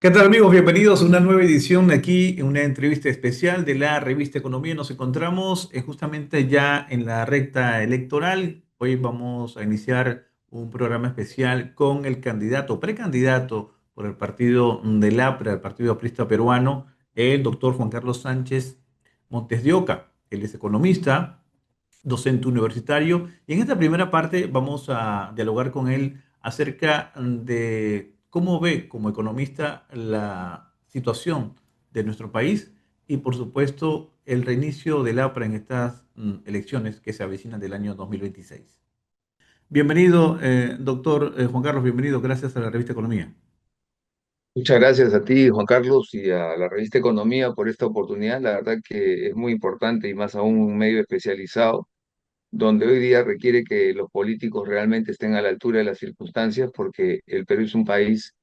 ¿Qué tal amigos? Bienvenidos a una nueva edición aquí, en una entrevista especial de la revista Economía. Nos encontramos justamente ya en la recta electoral. Hoy vamos a iniciar un programa especial con el candidato, precandidato por el partido del APRA, el Partido Aprista Peruano, el doctor Juan Carlos Sánchez Montes de Oca. Él es economista, docente universitario. Y en esta primera parte vamos a dialogar con él acerca de cómo ve como economista la situación de nuestro país y por supuesto el reinicio del APRA en estas elecciones que se avecinan del año 2026. Bienvenido, doctor Juan Carlos, bienvenido, gracias a la revista Economía. Muchas gracias a ti, Juan Carlos, y a la revista Economía por esta oportunidad. La verdad que es muy importante y más aún un medio especializado, donde hoy día requiere que los políticos realmente estén a la altura de las circunstancias, porque el Perú es un país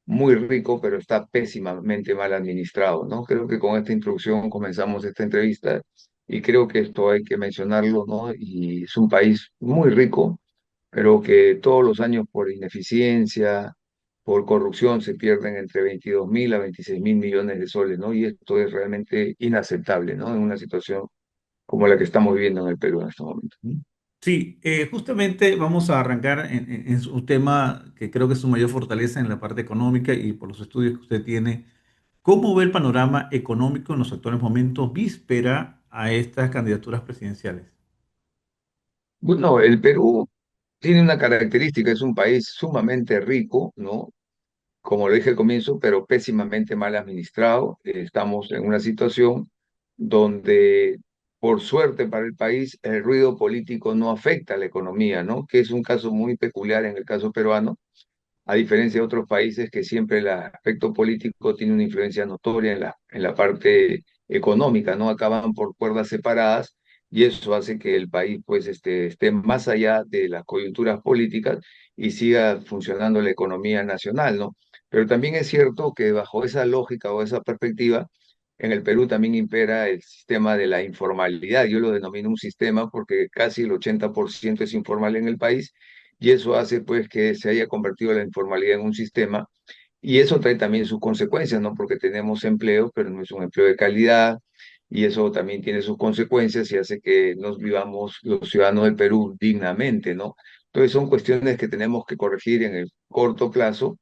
muy rico, pero está pésimamente mal administrado, ¿no? Creo que con esta introducción comenzamos esta entrevista y creo que esto hay que mencionarlo, ¿no? Y es un país muy rico, pero que todos los años por ineficiencia, por corrupción, se pierden entre 22.000 a 26.000 millones de soles, ¿no? Y esto es realmente inaceptable, ¿no? En una situación como la que estamos viviendo en el Perú en estos momentos. Sí, justamente vamos a arrancar en su tema que creo que es su mayor fortaleza en la parte económica y por los estudios que usted tiene. ¿Cómo ve el panorama económico en los actuales momentos víspera a estas candidaturas presidenciales? Bueno, el Perú tiene una característica, es un país sumamente rico, ¿no? Como lo dije al comienzo, pero pésimamente mal administrado. Estamos en una situación donde, por suerte para el país, el ruido político no afecta a la economía, ¿no? Que es un caso muy peculiar en el caso peruano, a diferencia de otros países que siempre el aspecto político tiene una influencia notoria en la parte económica, ¿no? Acaban por cuerdas separadas y eso hace que el país pues esté más allá de las coyunturas políticas y siga funcionando la economía nacional, ¿no? Pero también es cierto que bajo esa lógica o esa perspectiva, en el Perú también impera el sistema de la informalidad. Yo lo denomino un sistema porque casi el 80% es informal en el país y eso hace pues que se haya convertido la informalidad en un sistema y eso trae también sus consecuencias, ¿no? Porque tenemos empleo, pero no es un empleo de calidad y eso también tiene sus consecuencias y hace que nos vivamos los ciudadanos del Perú dignamente, ¿no? Entonces son cuestiones que tenemos que corregir en el corto plazo.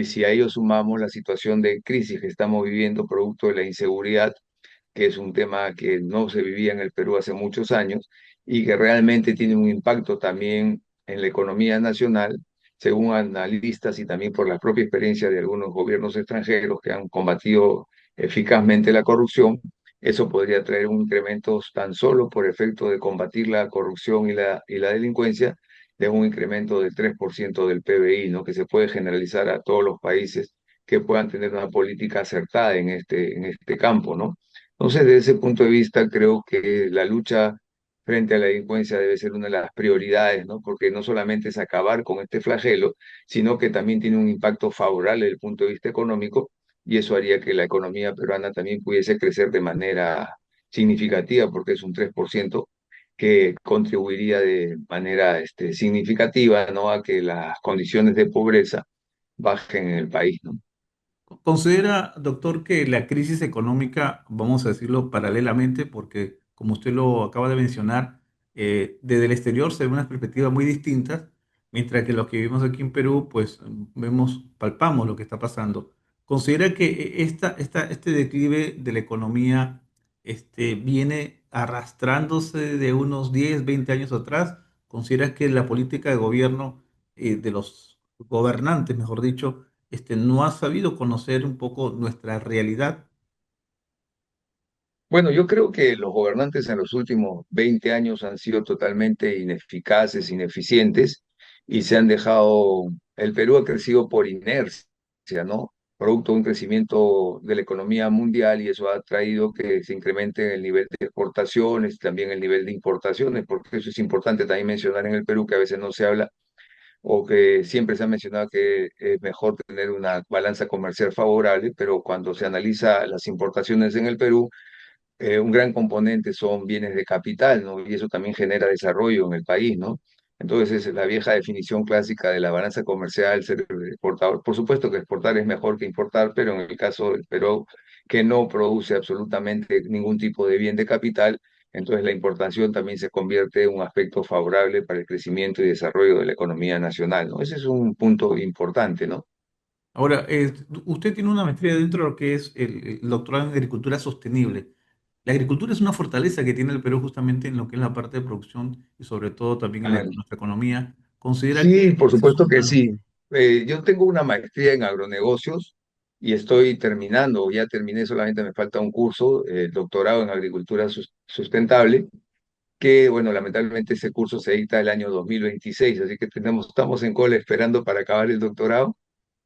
Si a ello sumamos la situación de crisis que estamos viviendo producto de la inseguridad, que es un tema que no se vivía en el Perú hace muchos años y que realmente tiene un impacto también en la economía nacional, según analistas y también por la propia experiencia de algunos gobiernos extranjeros que han combatido eficazmente la corrupción. Eso podría traer un incremento tan solo por efecto de combatir la corrupción y la delincuencia, de un incremento del 3% del PBI, ¿no? Que se puede generalizar a todos los países que puedan tener una política acertada en este campo, ¿no? Entonces, desde ese punto de vista, creo que la lucha frente a la delincuencia debe ser una de las prioridades, ¿no? Porque no solamente es acabar con este flagelo, sino que también tiene un impacto favorable desde el punto de vista económico, y eso haría que la economía peruana también pudiese crecer de manera significativa, porque es un 3% que contribuiría de manera significativa, ¿no? A que las condiciones de pobreza bajen en el país, ¿no? ¿Considera, doctor, que la crisis económica, vamos a decirlo paralelamente, porque como usted lo acaba de mencionar, desde el exterior se ven unas perspectivas muy distintas, mientras que los que vivimos aquí en Perú, pues vemos, palpamos lo que está pasando? ¿Considera que este declive de la economía viene arrastrándose de unos 10, 20 años atrás? ¿Considera que la política de gobierno, de los gobernantes, mejor dicho, no ha sabido conocer un poco nuestra realidad? Bueno, yo creo que los gobernantes en los últimos 20 años han sido totalmente ineficaces, ineficientes y se han dejado, el Perú ha crecido por inercia, ¿no? Producto de un crecimiento de la economía mundial y eso ha traído que se incremente el nivel de exportaciones, también el nivel de importaciones, porque eso es importante también mencionar en el Perú que a veces no se habla o que siempre se ha mencionado que es mejor tener una balanza comercial favorable, pero cuando se analiza las importaciones en el Perú, un gran componente son bienes de capital, ¿no? Y eso también genera desarrollo en el país, ¿no? Entonces, es la vieja definición clásica de la balanza comercial, ser exportador. Por supuesto que exportar es mejor que importar, pero en el caso del Perú, que no produce absolutamente ningún tipo de bien de capital, entonces la importación también se convierte en un aspecto favorable para el crecimiento y desarrollo de la economía nacional, ¿no? Ese es un punto importante, ¿no? Ahora, usted tiene una maestría dentro de lo que es el doctorado en agricultura sostenible. La agricultura es una fortaleza que tiene el Perú justamente en lo que es la parte de producción y sobre todo también en Ah, nuestra economía. ¿Considera que sí, por esa es supuesto que una... sí. Yo tengo una maestría en agronegocios y estoy terminando, ya terminé, solamente me falta un curso, doctorado en agricultura sustentable, que, bueno, lamentablemente ese curso se dicta el año 2026, así que estamos en cola esperando para acabar el doctorado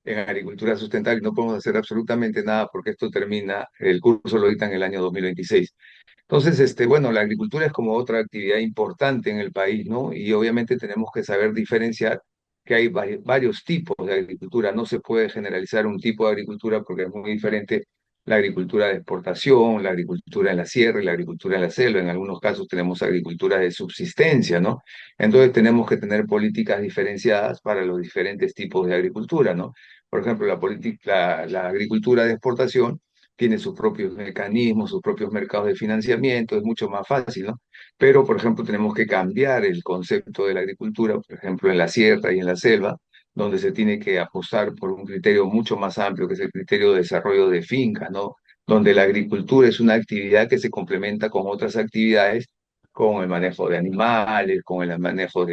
en agricultura sustentable y no podemos hacer absolutamente nada porque esto termina, el curso lo dictan en el año 2026. Entonces, bueno, la agricultura es como otra actividad importante en el país, ¿no? Y obviamente tenemos que saber diferenciar que hay varios tipos de agricultura. No se puede generalizar un tipo de agricultura porque es muy diferente la agricultura de exportación, la agricultura en la sierra y la agricultura en la selva. En algunos casos tenemos agricultura de subsistencia, ¿no? Entonces tenemos que tener políticas diferenciadas para los diferentes tipos de agricultura, ¿no? Por ejemplo, la agricultura de exportación tiene sus propios mecanismos, sus propios mercados de financiamiento, es mucho más fácil, ¿no? Pero, por ejemplo, tenemos que cambiar el concepto de la agricultura, por ejemplo, en la sierra y en la selva, donde se tiene que apostar por un criterio mucho más amplio, que es el criterio de desarrollo de fincas, ¿no? Donde la agricultura es una actividad que se complementa con otras actividades, con el manejo de animales, con el manejo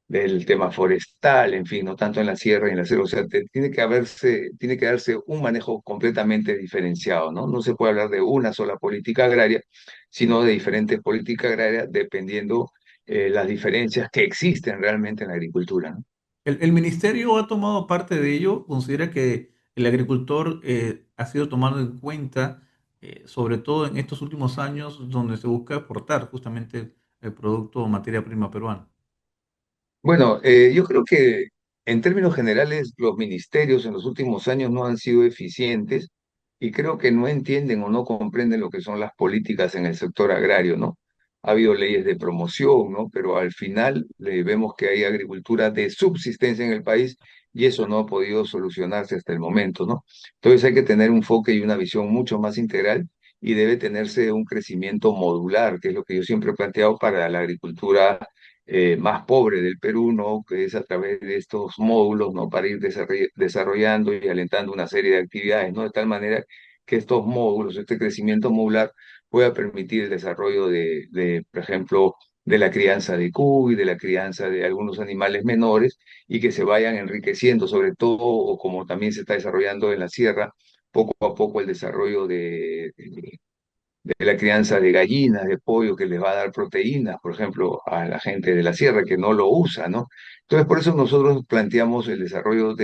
del tema forestal, en fin, no tanto en la sierra y en la selva. O sea, tiene que darse un manejo completamente diferenciado, ¿no? No se puede hablar de una sola política agraria, sino de diferentes políticas agrarias dependiendo las diferencias que existen realmente en la agricultura, ¿no? El ministerio ha tomado parte de ello, considera que el agricultor ha sido tomado en cuenta, sobre todo en estos últimos años, donde se busca exportar justamente el producto o materia prima peruana. Bueno, yo creo que en términos generales los ministerios en los últimos años no han sido eficientes y creo que no entienden o no comprenden lo que son las políticas en el sector agrario, ¿no? Ha habido leyes de promoción, ¿no? Pero al final vemos que hay agricultura de subsistencia en el país y eso no ha podido solucionarse hasta el momento, ¿no? Entonces hay que tener un enfoque y una visión mucho más integral y debe tenerse un crecimiento modular, que es lo que yo siempre he planteado para la agricultura más pobre del Perú, ¿no? Que es a través de estos módulos, ¿no? Para ir desarrollando y alentando una serie de actividades, ¿no? De tal manera que estos módulos, este crecimiento modular, pueda permitir el desarrollo por ejemplo, de la crianza de cuy, de la crianza de algunos animales menores y que se vayan enriqueciendo, sobre todo, o como también se está desarrollando en la sierra, poco a poco el desarrollo de la crianza de gallinas, de pollo, que les va a dar proteínas, por ejemplo, a la gente de la sierra que no lo usa, ¿no? Entonces, por eso nosotros planteamos el desarrollo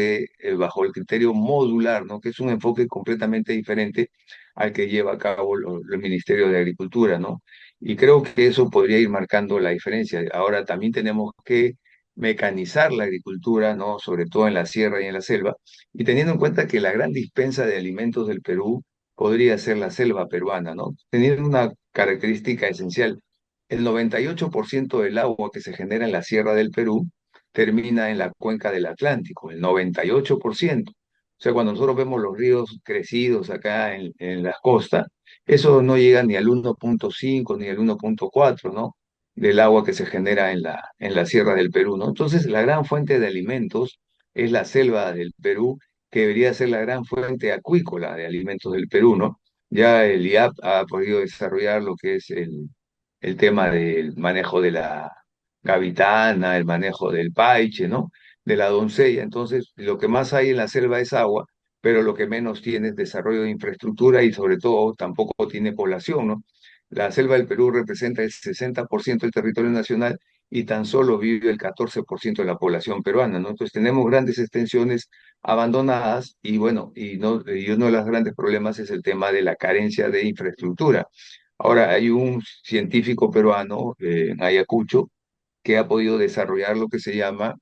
bajo el criterio modular, ¿no? Que es un enfoque completamente diferente al que lleva a cabo el Ministerio de Agricultura, ¿no? Y creo que eso podría ir marcando la diferencia. Ahora también tenemos que mecanizar la agricultura, ¿no? Sobre todo en la sierra y en la selva, y teniendo en cuenta que la gran dispensa de alimentos del Perú podría ser la selva peruana, ¿no? Teniendo una característica esencial, el 98% del agua que se genera en la sierra del Perú termina en la cuenca del Atlántico, el 98%. O sea, cuando nosotros vemos los ríos crecidos acá en las costas, eso no llega ni al 1,5 ni al 1,4, ¿no? Del agua que se genera en la sierra del Perú, ¿no? Entonces, la gran fuente de alimentos es la selva del Perú, que debería ser la gran fuente acuícola de alimentos del Perú, ¿no? Ya el IAP ha podido desarrollar lo que es el tema del manejo de la gavitana, el manejo del paiche, ¿no? De la doncella. Entonces, lo que más hay en la selva es agua, pero lo que menos tiene es desarrollo de infraestructura y sobre todo tampoco tiene población, ¿no? La selva del Perú representa el 60% del territorio nacional y tan solo vive el 14% de la población peruana, ¿no? Entonces tenemos grandes extensiones abandonadas y bueno, y uno de los grandes problemas es el tema de la carencia de infraestructura. Ahora, hay un científico peruano, en Ayacucho, que ha podido desarrollar lo que se llama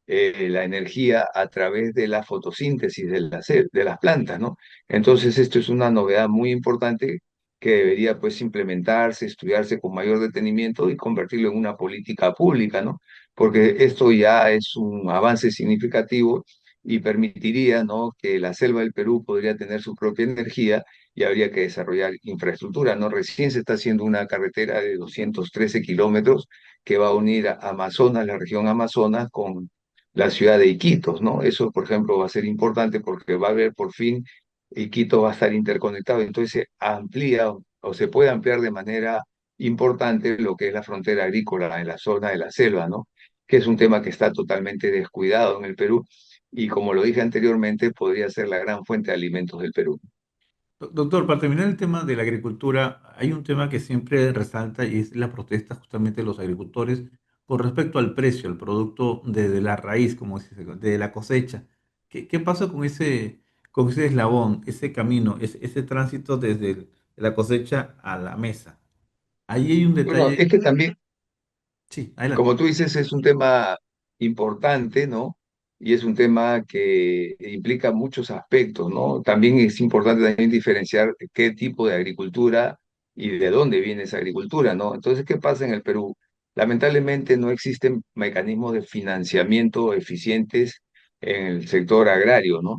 la energía a través de la fotosíntesis de las plantas, ¿no? Entonces, esto es una novedad muy importante que debería pues implementarse, estudiarse con mayor detenimiento y convertirlo en una política pública, ¿no? porque esto ya es un avance significativo y permitiría, ¿no?, que la selva del Perú podría tener su propia energía y habría que desarrollar infraestructura, ¿no? Recién se está haciendo una carretera de 213 kilómetros que va a unir a Amazonas, la región Amazonas, con la ciudad de Iquitos, ¿no? Eso, por ejemplo, va a ser importante porque va a haber por fin, Iquitos va a estar interconectado, entonces se amplía o se puede ampliar de manera importante lo que es la frontera agrícola en la zona de la selva, ¿no? Que es un tema que está totalmente descuidado en el Perú y como lo dije anteriormente, podría ser la gran fuente de alimentos del Perú. Doctor, para terminar el tema de la agricultura, hay un tema que siempre resalta y es la protesta justamente de los agricultores con respecto al precio, al producto desde la raíz, como se dice, de la cosecha. ¿Qué pasa con ese eslabón, ese camino, ese tránsito desde la cosecha a la mesa? Ahí hay un Bueno, detalle. es que también Sí, adelante. como tú dices, es un tema importante, ¿no? Y es un tema que implica muchos aspectos, ¿no? También es importante también diferenciar qué tipo de agricultura y de dónde viene esa agricultura, ¿no? Entonces, ¿qué pasa en el Perú? Lamentablemente no existen mecanismos de financiamiento eficientes en el sector agrario, ¿no?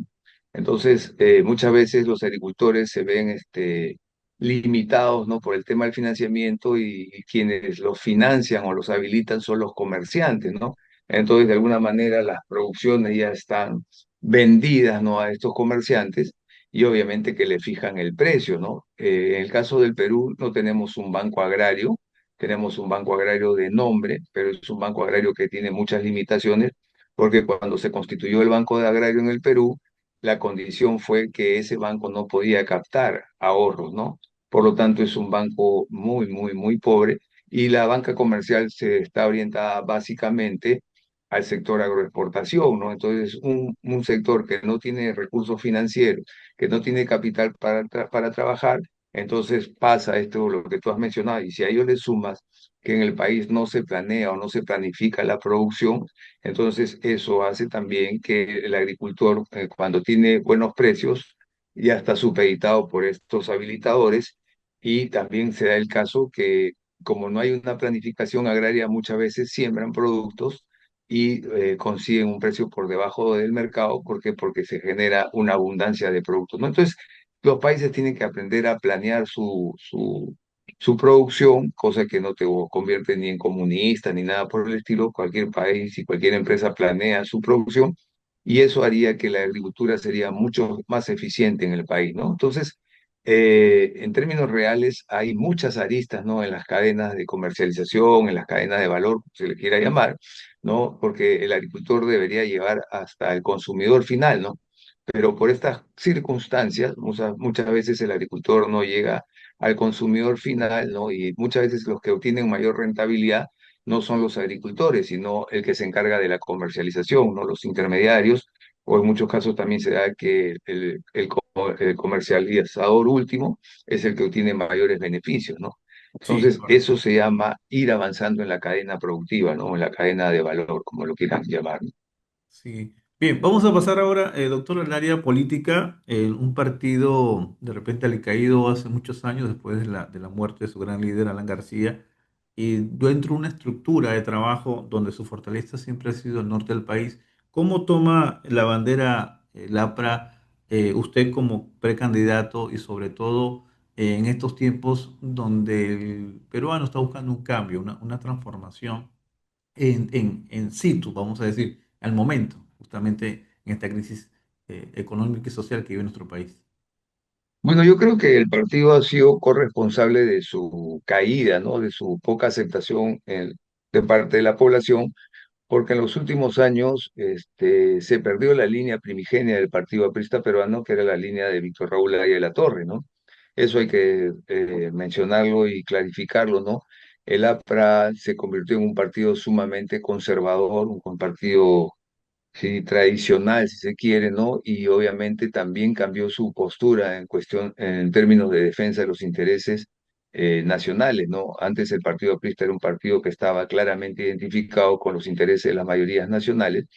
Entonces, muchas veces los agricultores se ven limitados, ¿no?, por el tema del financiamiento y quienes los financian o los habilitan son los comerciantes, ¿no? Entonces, de alguna manera, las producciones ya están vendidas, ¿no?, a estos comerciantes y obviamente que le fijan el precio, ¿no? En el caso del Perú no tenemos un banco agrario, tenemos un banco agrario de nombre, pero es un banco agrario que tiene muchas limitaciones porque cuando se constituyó el Banco de Agrario en el Perú, la condición fue que ese banco no podía captar ahorros, ¿no? Por lo tanto, es un banco muy, muy, muy pobre y la banca comercial se está orientada básicamente al sector agroexportación, ¿no? Entonces, un sector que no tiene recursos financieros, que no tiene capital para trabajar, entonces pasa esto, lo que tú has mencionado, y si a ello le sumas que en el país no se planea o no se planifica la producción, entonces eso hace también que el agricultor, cuando tiene buenos precios, ya está supeditado por estos habilitadores y también se da el caso que como no hay una planificación agraria, muchas veces siembran productos y consiguen un precio por debajo del mercado. ¿Por qué? Porque se genera una abundancia de productos, ¿no? Entonces, los países tienen que aprender a planear su producción, cosa que no te convierte ni en comunista ni nada por el estilo. Cualquier país y cualquier empresa planea su producción y eso haría que la agricultura sería mucho más eficiente en el país, ¿no? Entonces, en términos reales, hay muchas aristas, ¿no?, en las cadenas de comercialización, en las cadenas de valor, como se le quiera llamar, ¿no? Porque el agricultor debería llevar hasta el consumidor final, ¿no? Pero por estas circunstancias, muchas veces el agricultor no llega al consumidor final, ¿no? Y muchas veces los que obtienen mayor rentabilidad no son los agricultores, sino el que se encarga de la comercialización, ¿no? Los intermediarios, o en muchos casos también se da que el comercializador último es el que obtiene mayores beneficios, ¿no? Sí, Entonces, correcto. eso se llama ir avanzando en la cadena productiva, ¿no? En la cadena de valor, como lo quieran llamar. Sí. Bien, vamos a pasar ahora, doctor, al área política. Un partido de repente caído hace muchos años después de de la muerte de su gran líder, Alan García, y dentro de una estructura de trabajo donde su fortaleza siempre ha sido el norte del país. ¿Cómo toma la bandera LAPRA usted como precandidato y sobre todo en estos tiempos donde el peruano está buscando un cambio, una transformación? En situ, vamos a decir, al momento, justamente en esta crisis económica y social que vive nuestro país. Bueno, yo creo que el partido ha sido corresponsable de su caída, ¿no? De su poca aceptación de parte de la población, porque en los últimos años se perdió la línea primigenia del Partido Aprista Peruano, que era la línea de Víctor Raúl Laya de la Torre, ¿no? Eso hay que mencionarlo y clarificarlo, ¿no? El APRA se convirtió en un partido sumamente conservador, un partido, sí, tradicional, si se quiere, ¿no? Y obviamente también cambió su postura en cuestión, en términos de defensa de los intereses nacionales, ¿no? Antes el Partido Aprista era un partido que estaba claramente identificado con los intereses de las mayorías nacionales,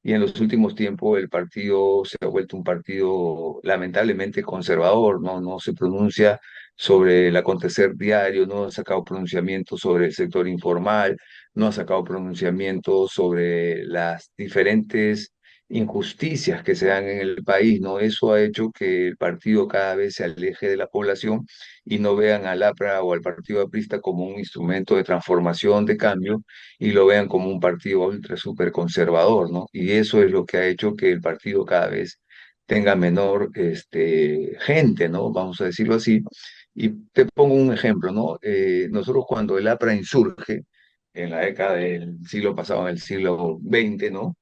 y en los últimos tiempos el partido se ha vuelto un partido lamentablemente conservador, ¿no? No se pronuncia sobre el acontecer diario, no ha sacado pronunciamientos sobre el sector informal, no ha sacado pronunciamientos sobre las diferentes injusticias que se dan en el país, ¿no? Eso ha hecho que el partido cada vez se aleje de la población y no vean al APRA o al partido aprista como un instrumento de transformación, de cambio, y lo vean como un partido ultra súper conservador, ¿no? Y eso es lo que ha hecho que el partido cada vez tenga menor gente, ¿no? Vamos a decirlo así. Y te pongo un ejemplo, ¿no? Nosotros cuando el APRA insurge, en la década del siglo pasado, en el siglo XX, ¿no?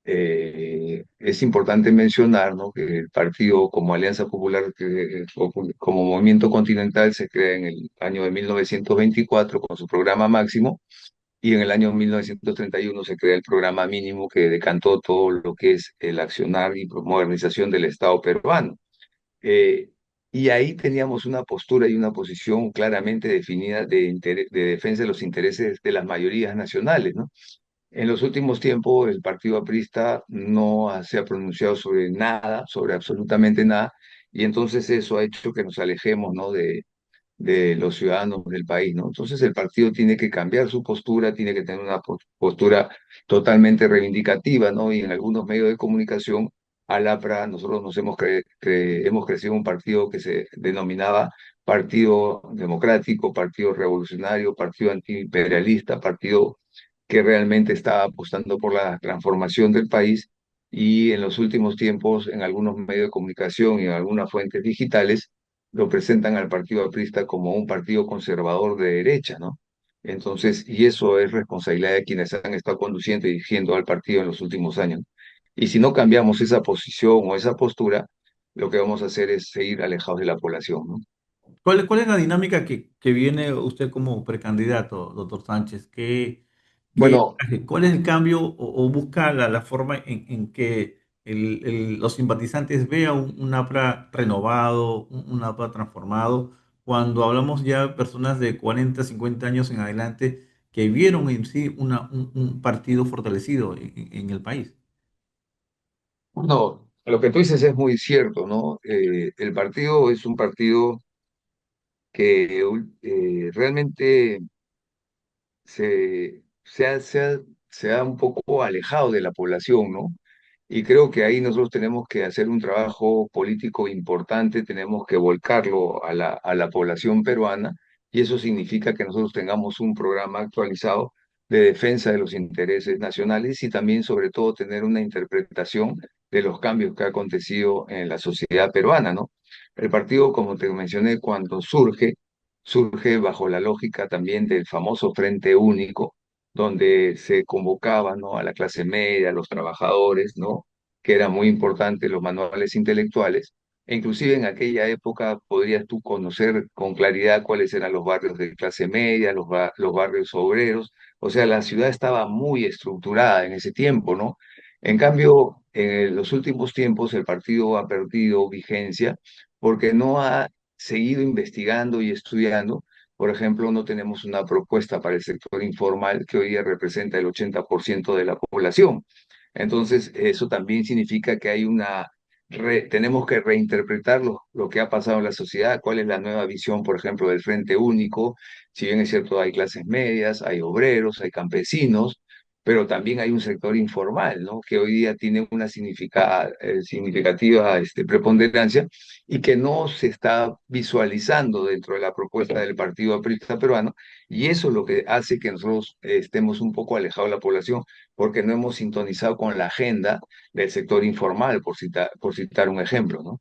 Es importante mencionar, ¿no?, que el partido como Alianza Popular, como Movimiento Continental, se crea en el año de 1924 con su programa máximo, y en el año 1931 se crea el programa mínimo que decantó todo lo que es el accionar y modernización del Estado peruano. Eh, y ahí teníamos una postura y una posición claramente definida de defensa de los intereses de las mayorías nacionales, ¿no? En los últimos tiempos, el partido aprista no se ha pronunciado sobre nada, sobre absolutamente nada, y entonces eso ha hecho que nos alejemos, ¿no?, de los ciudadanos del país, ¿no? Entonces el partido tiene que cambiar su postura, tiene que tener una postura totalmente reivindicativa, ¿no? Y en algunos medios de comunicación, al APRA, nosotros hemos crecido un partido que se denominaba Partido Democrático, Partido Revolucionario, Partido Antiimperialista, partido que realmente está apostando por la transformación del país, y en los últimos tiempos en algunos medios de comunicación y en algunas fuentes digitales lo presentan al partido aprista como un partido conservador de derecha, ¿no? Entonces, y eso es responsabilidad de quienes han estado conduciendo y dirigiendo al partido en los últimos años. Y si no cambiamos esa posición o esa postura, lo que vamos a hacer es seguir alejados de la población, ¿no? ¿Cuál es la dinámica que viene usted como precandidato, doctor Sánchez? Bueno, ¿Cuál es el cambio o busca la forma en que los simpatizantes vean un APRA renovado, un APRA transformado, cuando hablamos ya de personas de 40, 50 años en adelante que vieron en sí un partido fortalecido en el país? no, lo que tú dices es muy cierto, ¿no? El partido es un partido que realmente se ha un poco alejado de la población, ¿no? Y creo que ahí nosotros tenemos que hacer un trabajo político importante, tenemos que volcarlo a la población peruana, y eso significa que nosotros tengamos un programa actualizado de defensa de los intereses nacionales y también, sobre todo, tener una interpretación de los cambios que ha acontecido en la sociedad peruana, ¿no? El partido, como te mencioné, cuando surge bajo la lógica también del famoso Frente Único, donde se convocaba, ¿no?, a la clase media, a los trabajadores, ¿no?, que era muy importante, los manuales intelectuales. E inclusive en aquella época podrías tú conocer con claridad cuáles eran los barrios de clase media, los barrios obreros. O sea, la ciudad estaba muy estructurada en ese tiempo, ¿no? En cambio, en los últimos tiempos el partido ha perdido vigencia porque no ha seguido investigando y estudiando. Por ejemplo, no tenemos una propuesta para el sector informal, que hoy día representa el 80% de la población. Entonces, eso también significa que hay tenemos que reinterpretar lo que ha pasado en la sociedad, cuál es la nueva visión, por ejemplo, del Frente Único. Si bien es cierto, hay clases medias, hay obreros, hay campesinos, pero también hay un sector informal, ¿no?, que hoy día tiene una significativa preponderancia, y que no se está visualizando dentro de la propuesta del Partido Aprista Peruano, y eso es lo que hace que nosotros estemos un poco alejados de la población, porque no hemos sintonizado con la agenda del sector informal, por citar un ejemplo, ¿no?